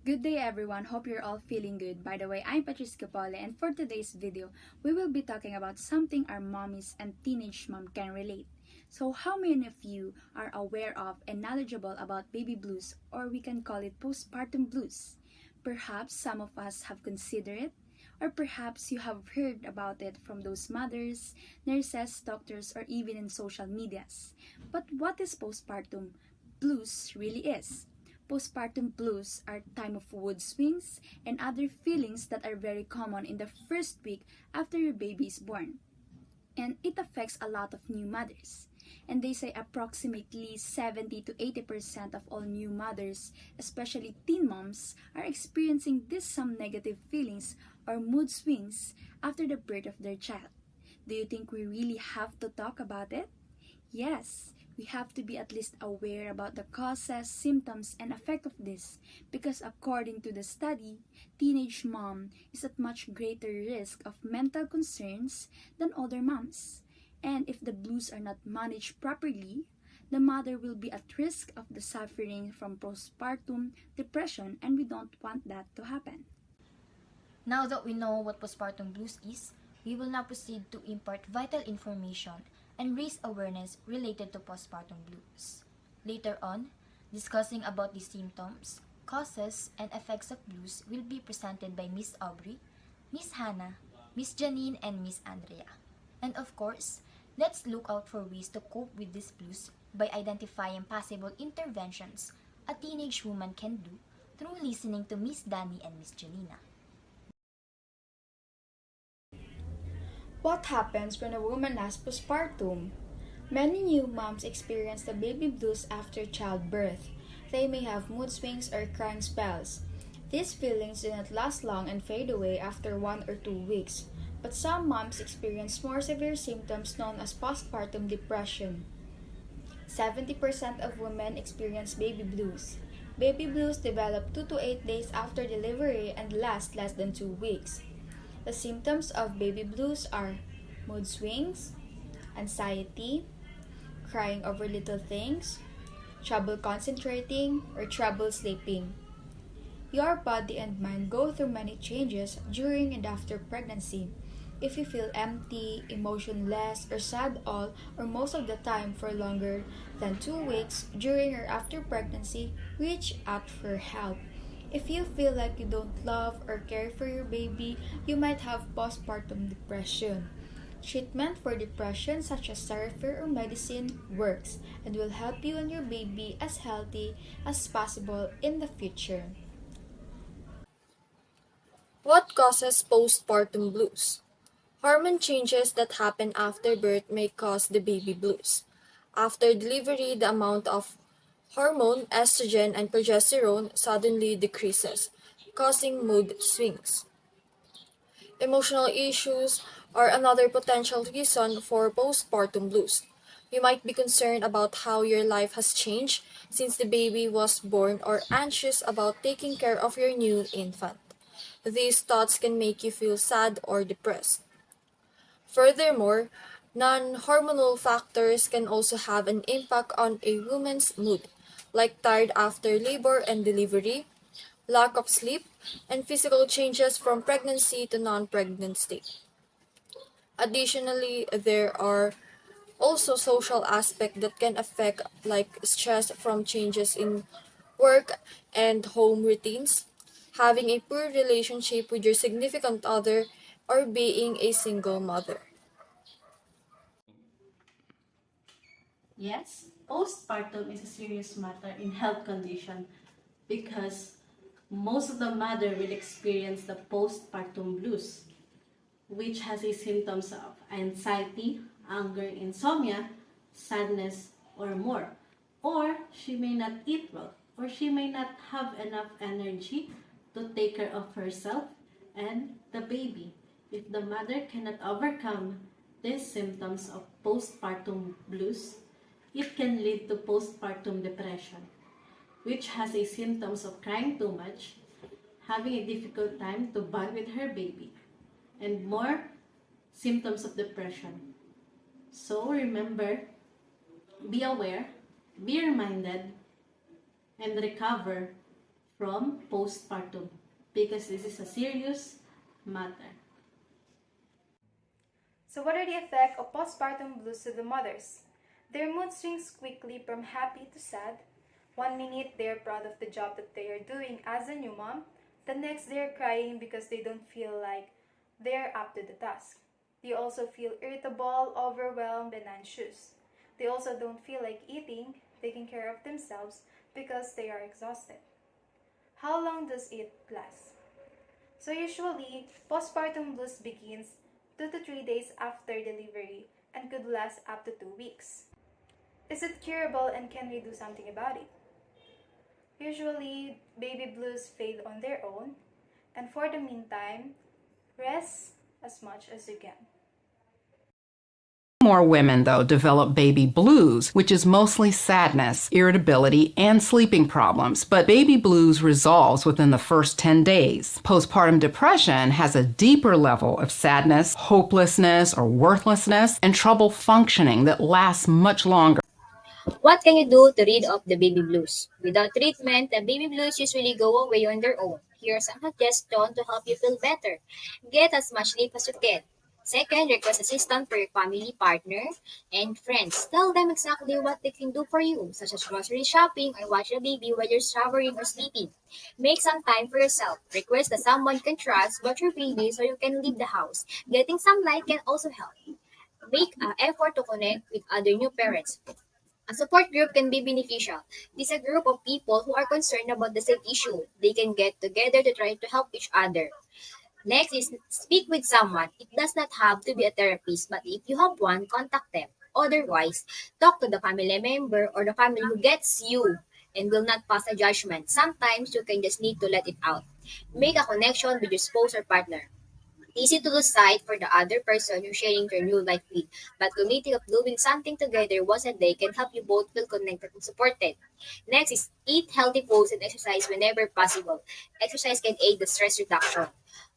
Good day everyone, hope you're all feeling good. By the way, I'm Patrice Capole and for today's video, we will be talking about something our mommies and teenage mom can relate. So how many of you are aware of and knowledgeable about baby blues, or we can call it postpartum blues? Perhaps some of us have considered it, or perhaps you have heard about it from those mothers, nurses, doctors, or even in social medias. But what is postpartum blues really is? Postpartum blues are time of mood swings and other feelings that are very common in the first week after your baby is born. And it affects a lot of new mothers. And they say approximately 70 to 80% of all new mothers, especially teen moms, are experiencing this some negative feelings or mood swings after the birth of their child. Do you think we really have to talk about it? Yes, we have to be at least aware about the causes, symptoms, and effect of this because according to the study, teenage mom is at much greater risk of mental concerns than older moms. And if the blues are not managed properly, the mother will be at risk of the suffering from postpartum depression, and we don't want that to happen. Now that we know what postpartum blues is, we will now proceed to impart vital information and raise awareness related to postpartum blues. Later on, discussing about the symptoms, causes, and effects of blues will be presented by Miss Aubrey, Miss Hannah, Miss Janine, and Miss Andrea. And of course, let's look out for ways to cope with these blues by identifying possible interventions a teenage woman can do through listening to Miss Danny and Miss Janina. What happens when a woman has postpartum? Many new moms experience the baby blues after childbirth. They may have mood swings or crying spells. These feelings do not last long and fade away after 1 or 2 weeks, but some moms experience more severe symptoms known as postpartum depression. 70% of women experience baby blues. Baby blues develop 2 to 8 days after delivery and last less than 2 weeks. The symptoms of baby blues are mood swings, anxiety, crying over little things, trouble concentrating, or trouble sleeping. Your body and mind go through many changes during and after pregnancy. If you feel empty, emotionless, or sad all or most of the time for longer than 2 weeks during or after pregnancy, reach out for help. If you feel like you don't love or care for your baby, you might have postpartum depression. Treatment for depression such as therapy or medicine works and will help you and your baby as healthy as possible in the future. What causes postpartum blues? Hormone changes that happen after birth may cause the baby blues. After delivery, the amount of hormone, estrogen, and progesterone suddenly decreases, causing mood swings. Emotional issues are another potential reason for postpartum blues. You might be concerned about how your life has changed since the baby was born or anxious about taking care of your new infant. These thoughts can make you feel sad or depressed. Furthermore, non-hormonal factors can also have an impact on a woman's mood, like tired after labor and delivery, lack of sleep, and physical changes from pregnancy to non-pregnant state. Additionally, there are also social aspects that can affect like stress from changes in work and home routines, having a poor relationship with your significant other, or being a single mother. Yes, postpartum is a serious matter in health condition because most of the mother will experience the postpartum blues, which has a symptoms of anxiety, anger, insomnia, sadness, or more. Or she may not eat well, or she may not have enough energy to take care of herself and the baby. If the mother cannot overcome these symptoms of postpartum blues, it can lead to postpartum depression, which has a symptoms of crying too much, having a difficult time to bond with her baby, and more symptoms of depression. So remember, be aware, be reminded, and recover from postpartum because this is a serious matter. So what are the effects of postpartum blues to the mothers? Their mood swings quickly from happy to sad. One minute they are proud of the job that they are doing as a new mom. The next they are crying because they don't feel like they are up to the task. They also feel irritable, overwhelmed, and anxious. They also don't feel like eating, taking care of themselves because they are exhausted. How long does it last? So usually, postpartum blues begins 2 to 3 days after delivery and could last up to 2 weeks. Is it curable and can we do something about it? Usually, baby blues fade on their own, and for the meantime, rest as much as you can. More women, though, develop baby blues, which is mostly sadness, irritability, and sleeping problems. But baby blues resolves within the first 10 days. Postpartum depression has a deeper level of sadness, hopelessness, or worthlessness, and trouble functioning that lasts much longer. What can you do to rid of the baby blues? Without treatment, the baby blues usually go away on their own. Here are some suggestions to help you feel better. Get as much sleep as you can. Second, request assistance for your family, partner, and friends. Tell them exactly what they can do for you, such as grocery shopping or watch the baby while you're showering or sleeping. Make some time for yourself. Request that someone you can trust about your baby so you can leave the house. Getting some light can also help. Make an effort to connect with other new parents. A support group can be beneficial. This is a group of people who are concerned about the same issue. They can get together to try to help each other. Next is speak with someone. It does not have to be a therapist, but if you have one, contact them. Otherwise, talk to the family member or the family who gets you and will not pass a judgment. Sometimes you can just need to let it out. Make a connection with your spouse or partner. Easy to lose sight for the other person you're sharing your new life with, but committing of doing something together once a day can help you both feel connected and supported. Next is eat healthy foods and exercise whenever possible. Exercise can aid the stress reduction.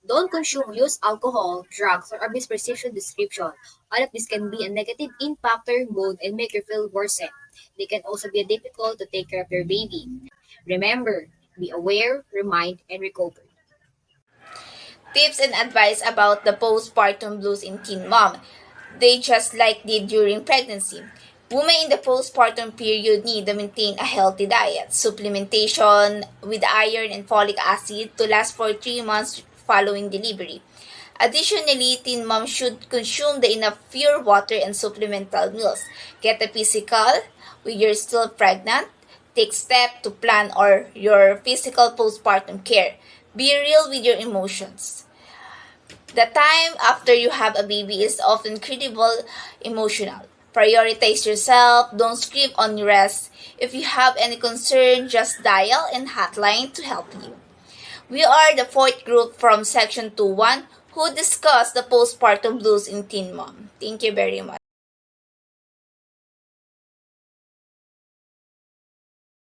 Don't consume use alcohol, drugs, or abuse prescription description. All of this can be a negative impact on your mood and make you feel worsen. They can also be difficult to take care of your baby. Remember, be aware, remind, and recover. Tips and advice about the postpartum blues in teen mom. They just like did during pregnancy. Women in the postpartum period need to maintain a healthy diet, supplementation with iron and folic acid to last for 3 months following delivery. Additionally, teen moms should consume the enough pure water and supplemental meals. Get a physical when you're still pregnant. Take steps to plan or your physical postpartum care. Be real with your emotions. The time after you have a baby is often incredible emotional. Prioritize yourself. Don't skip on your rest. If you have any concern, just dial and hotline to help you. We are the fourth group from Section 2-1 who discuss the postpartum blues in teen mom. Thank you very much.